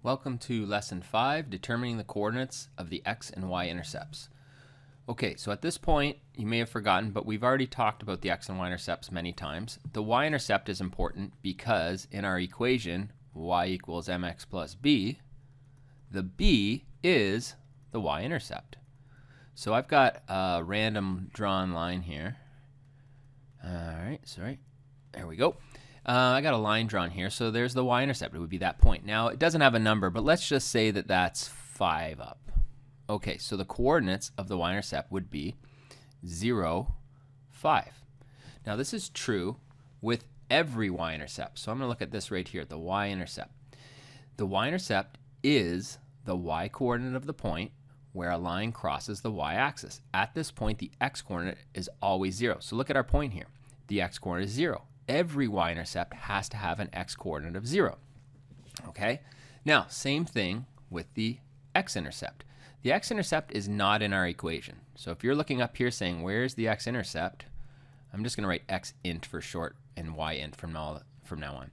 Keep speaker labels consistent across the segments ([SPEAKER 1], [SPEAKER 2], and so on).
[SPEAKER 1] Welcome to Lesson 5, Determining the Coordinates of the X and Y Intercepts. Okay, so at this point, you may have forgotten, but we've already talked about the X and Y intercepts many times. The Y-intercept is important because in our equation, y equals mx plus b, the b is the Y-intercept. So I've got a random drawn line here. Alright, sorry. There we go. I got a line drawn here, so there's the Y-intercept. It would be that point. Now, it doesn't have a number, but let's just say that that's 5 up. Okay, so the coordinates of the Y-intercept would be 0, 5. Now, this is true with every Y-intercept. So I'm going to look at this right here, the Y-intercept. The Y-intercept is the Y-coordinate of the point where a line crosses the Y-axis. At this point, the X-coordinate is always 0. So look at our point here. The X-coordinate is 0. Every Y-intercept has to have an X-coordinate of 0. Okay? Now, same thing with the X-intercept. The X-intercept is not in our equation. So if you're looking up here saying, where's the X-intercept? I'm just going to write X-int for short and Y-int from now on.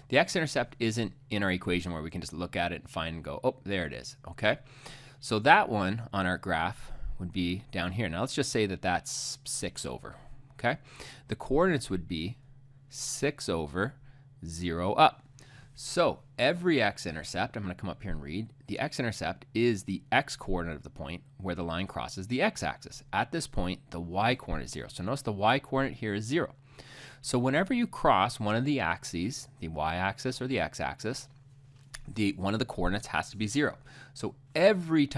[SPEAKER 1] The X-intercept isn't in our equation where we can just look at it and find and go, oh, there it is. Okay? So that one on our graph would be down here. Now, let's just say that that's 6 over. Okay? The coordinates would be 6 over 0 up. So every X-intercept, I'm going to come up here and read, the X-intercept is the X-coordinate of the point where the line crosses the X-axis. At this point, the Y-coordinate is 0. So notice the Y-coordinate here is 0. So whenever you cross one of the axes, the Y-axis or the X-axis, one of the coordinates has to be 0. So every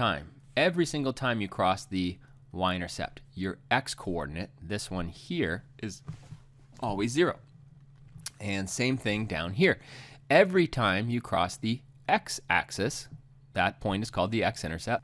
[SPEAKER 1] single time you cross the Y-intercept, your X-coordinate, this one here, is always 0. And same thing down here. Every time you cross the X-axis, that point is called the X-intercept.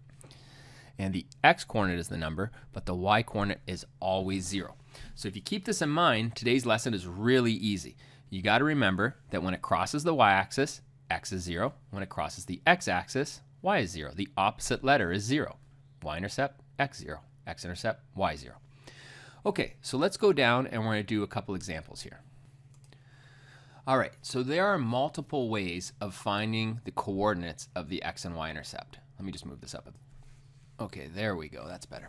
[SPEAKER 1] And the X-coordinate is the number, but the Y-coordinate is always 0. So if you keep this in mind, today's lesson is really easy. You got to remember that when it crosses the Y-axis, X is 0. When it crosses the X-axis, Y is 0. The opposite letter is 0. Y-intercept, X 0. X-intercept, Y 0. Okay, so let's go down and we're going to do a couple examples here. All right, so there are multiple ways of finding the coordinates of the X and Y intercept. Let me just move this up. Okay, there we go. That's better.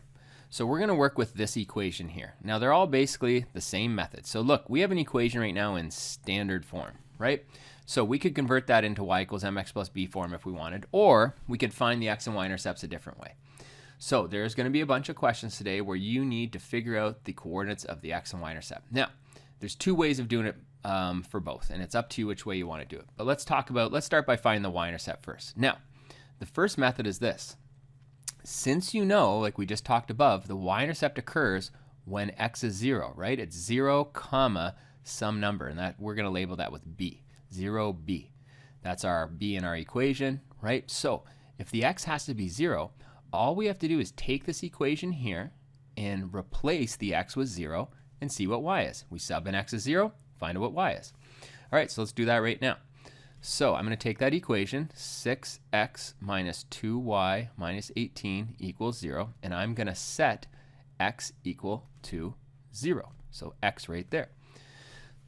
[SPEAKER 1] So we're going to work with this equation here. Now, they're all basically the same method. So look, we have an equation right now in standard form, right? So we could convert that into y equals mx plus b form if we wanted, or we could find the X and Y intercepts a different way. So there's going to be a bunch of questions today where you need to figure out the coordinates of the X and Y intercept. Now, there's two ways of doing it for both, and it's up to you which way you want to do it. But let's start by finding the Y-intercept first. Now, the first method is this. Since you know, like we just talked above, the Y-intercept occurs when X is 0, right? It's 0, comma, some number, and that we're going to label that with B, 0B. That's our B in our equation, right? So if the X has to be 0, all we have to do is take this equation here and replace the X with 0 and see what Y is. We sub in X is 0, find out what Y is. All right, so let's do that right now. So I'm going to take that equation, 6x minus 2y minus 18 equals 0, and I'm going to set x equal to 0. So x right there.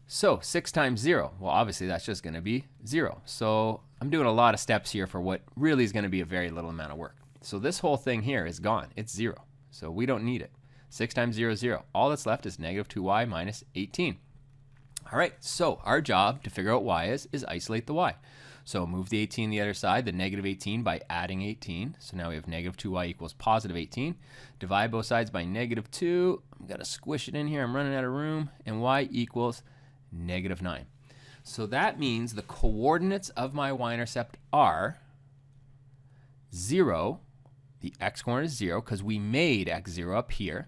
[SPEAKER 1] So 6 times 0, well, obviously that's just going to be 0. So I'm doing a lot of steps here for what really is going to be a very little amount of work. So this whole thing here is gone. It's 0. So we don't need it. 6 times 0 is 0. All that's left is negative 2y minus 18. All right, so our job to figure out y is isolate the y. So move the 18 the other side, the negative 18 by adding 18. So now we have negative 2y equals positive 18. Divide both sides by negative 2. I've got to squish it in here. I'm running out of room. And y equals negative 9. So that means the coordinates of my y-intercept are 0. The x-coordinate is 0 because we made x 0 up here.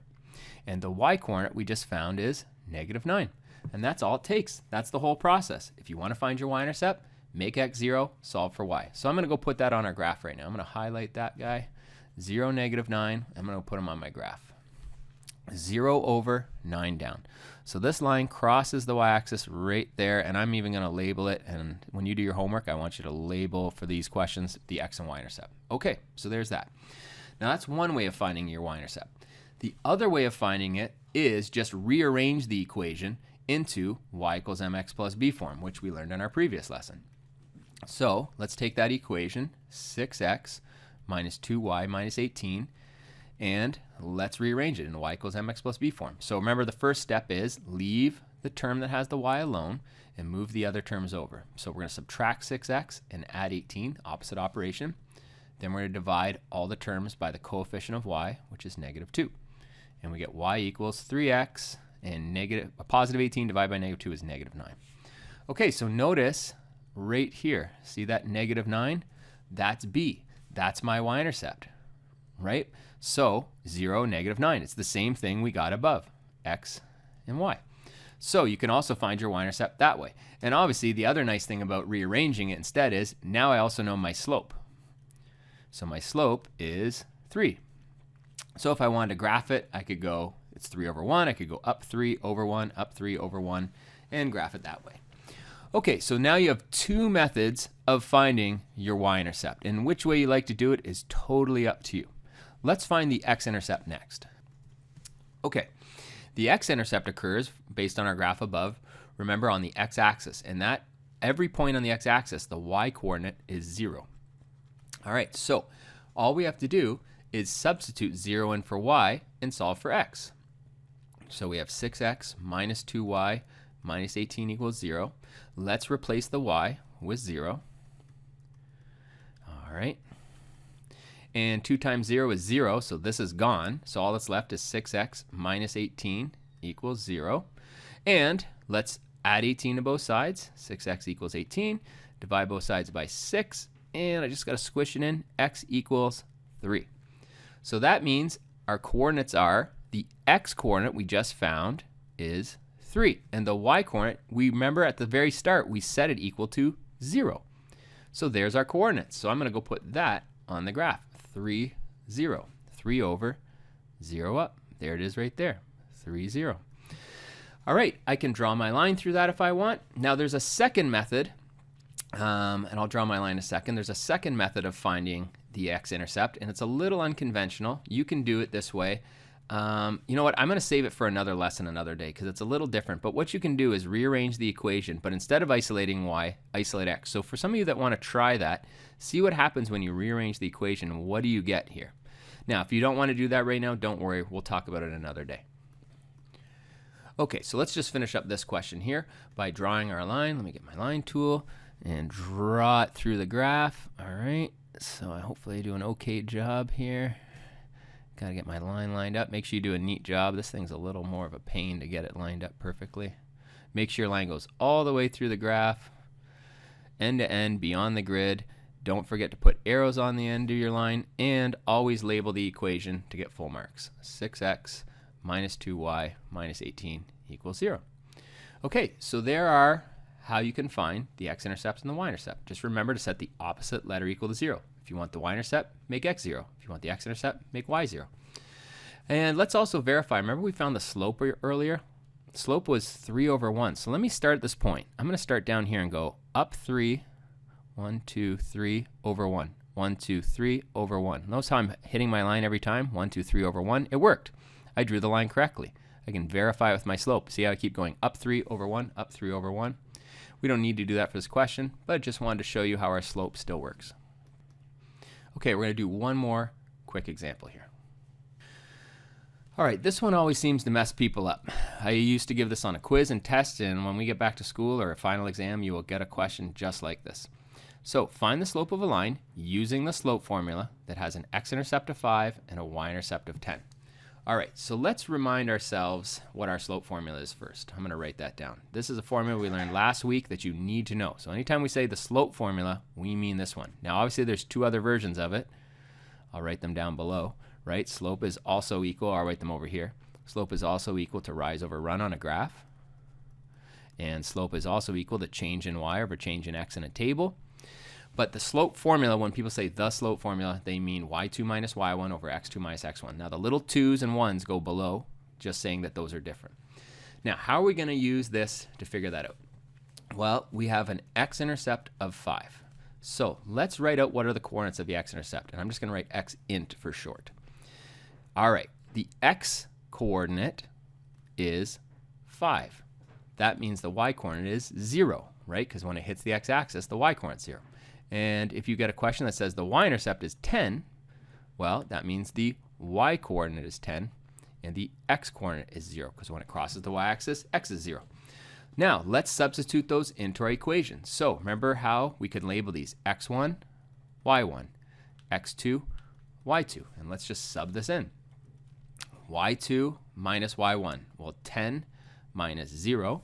[SPEAKER 1] And the y-coordinate we just found is negative 9. And that's all it takes. That's the whole process. If you want to find your y-intercept, make x 0, solve for y. So I'm going to go put that on our graph right now. I'm going to highlight that guy. 0, negative 9. I'm going to put him on my graph. 0 over 9 down. So this line crosses the y-axis right there, and I'm even going to label it. And when you do your homework, I want you to label for these questions the x and y-intercept. Okay, so there's that. Now that's one way of finding your y-intercept. The other way of finding it is just rearrange the equation into y equals mx plus b form, which we learned in our previous lesson. So let's take that equation 6x minus 2y minus 18. And let's rearrange it in y equals mx plus b form. So remember, the first step is leave the term that has the y alone and move the other terms over. So we're going to subtract 6x and add 18, opposite operation. Then we're going to divide all the terms by the coefficient of y, which is negative 2. And we get y equals 3x, and a positive 18 divided by negative 2 is negative 9. Okay, so notice right here, see that negative 9? That's b. That's my y-intercept, right? So 0, negative 9. It's the same thing we got above, x and y. So you can also find your y-intercept that way. And obviously, the other nice thing about rearranging it instead is now I also know my slope. So my slope is 3. So if I wanted to graph it, I could go, it's 3 over 1. I could go up 3 over 1, up 3 over 1, and graph it that way. Okay, so now you have two methods of finding your y-intercept. And which way you like to do it is totally up to you. Let's find the x-intercept next. Okay, the x-intercept occurs based on our graph above, remember, on the x-axis. And that every point on the x-axis, the y-coordinate is 0. All right, so all we have to do is substitute 0 in for y and solve for x. So we have 6x minus 2y minus 18 equals 0. Let's replace the y with 0. All right. And 2 times 0 is 0, so this is gone. So all that's left is 6x minus 18 equals 0. And let's add 18 to both sides. 6x equals 18. Divide both sides by 6. And I just got to squish it in. X equals 3. So that means our coordinates are, the x coordinate we just found is 3. And the y coordinate, we remember at the very start, we set it equal to 0. So there's our coordinates. So I'm going to go put that on the graph. 3, 0. 3 over, 0 up. There it is right there. 3, 0. All right, I can draw my line through that if I want. Now there's a second method, and I'll draw my line in a second. There's a second method of finding the x-intercept, and it's a little unconventional. You can do it this way. You know what? I'm going to save it for another lesson another day because it's a little different. But what you can do is rearrange the equation, but instead of isolating y, isolate x. So for some of you that want to try that, see what happens when you rearrange the equation. What do you get here? Now, if you don't want to do that right now, don't worry. We'll talk about it another day. Okay, so let's just finish up this question here by drawing our line. Let me get my line tool and draw it through the graph. All right, so I hopefully do an okay job here. Got to get my line lined up. Make sure you do a neat job. This thing's a little more of a pain to get it lined up perfectly. Make sure your line goes all the way through the graph, end to end, beyond the grid. Don't forget to put arrows on the end of your line, and always label the equation to get full marks. 6x minus 2y minus 18 equals 0. Okay, so there are how you can find the x-intercept and the y-intercept. Just remember to set the opposite letter equal to 0. If you want the y-intercept, make x 0. If you want the x-intercept, make y 0. And let's also verify. Remember we found the slope earlier? Slope was 3 over 1. So let me start at this point. I'm going to start down here and go up 3, 1, 2, 3 over 1. 1, 2, 3 over 1. Notice how I'm hitting my line every time. 1, 2, 3 over 1. It worked. I drew the line correctly. I can verify with my slope. See how I keep going up 3 over 1, up 3 over 1? We don't need to do that for this question, but I just wanted to show you how our slope still works. Okay, we're going to do one more quick example here. All right, this one always seems to mess people up. I used to give this on a quiz and test, and when we get back to school or a final exam, you will get a question just like this. So find the slope of a line using the slope formula that has an x-intercept of 5 and a y-intercept of 10. All right, so let's remind ourselves what our slope formula is first. I'm going to write that down. This is a formula we learned last week that you need to know. So anytime we say the slope formula, we mean this one. Now, obviously, there's two other versions of it. I'll write them down below, right? Slope is also equal. I'll write them over here. Slope is also equal to rise over run on a graph. And slope is also equal to change in y over change in x in a table. But the slope formula, when people say the slope formula, they mean y2 minus y1 over x2 minus x1. Now, the little 2's and 1's go below, just saying that those are different. Now, how are we going to use this to figure that out? Well, we have an x-intercept of 5. So let's write out what are the coordinates of the x-intercept. And I'm just going to write x int for short. All right, the x-coordinate is 5. That means the y-coordinate is 0, right? Because when it hits the x-axis, the y-coordinate is 0. And if you get a question that says the y-intercept is 10, well, that means the y-coordinate is 10 and the x-coordinate is 0, because when it crosses the y-axis, x is 0. Now, let's substitute those into our equation. So remember how we could label these x1, y1, x2, y2. And let's just sub this in. y2 minus y1. Well, 10 minus 0.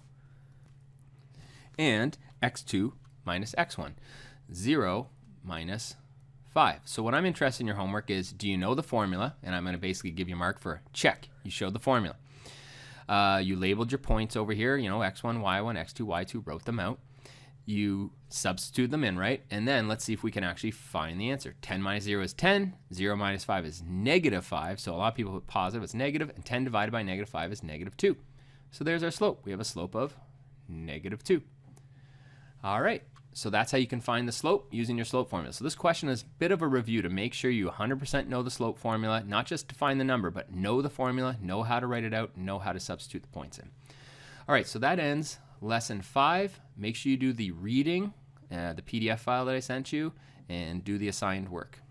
[SPEAKER 1] And x2 minus x1. 0 minus 5. So what I'm interested in your homework is, do you know the formula? And I'm going to basically give you a mark for check. You showed the formula. You labeled your points over here, you know, x1, y1, x2, y2, wrote them out. You substitute them in, right? And then let's see if we can actually find the answer. 10 minus 0 is 10. 0 minus 5 is negative 5. So a lot of people put positive, it's negative. And 10 divided by negative 5 is negative 2. So there's our slope. We have a slope of negative 2. All right. So that's how you can find the slope using your slope formula. So this question is a bit of a review to make sure you 100% know the slope formula, not just to find the number, but know the formula, know how to write it out, know how to substitute the points in. All right, so that ends lesson 5. Make sure you do the reading, the PDF file that I sent you, and do the assigned work.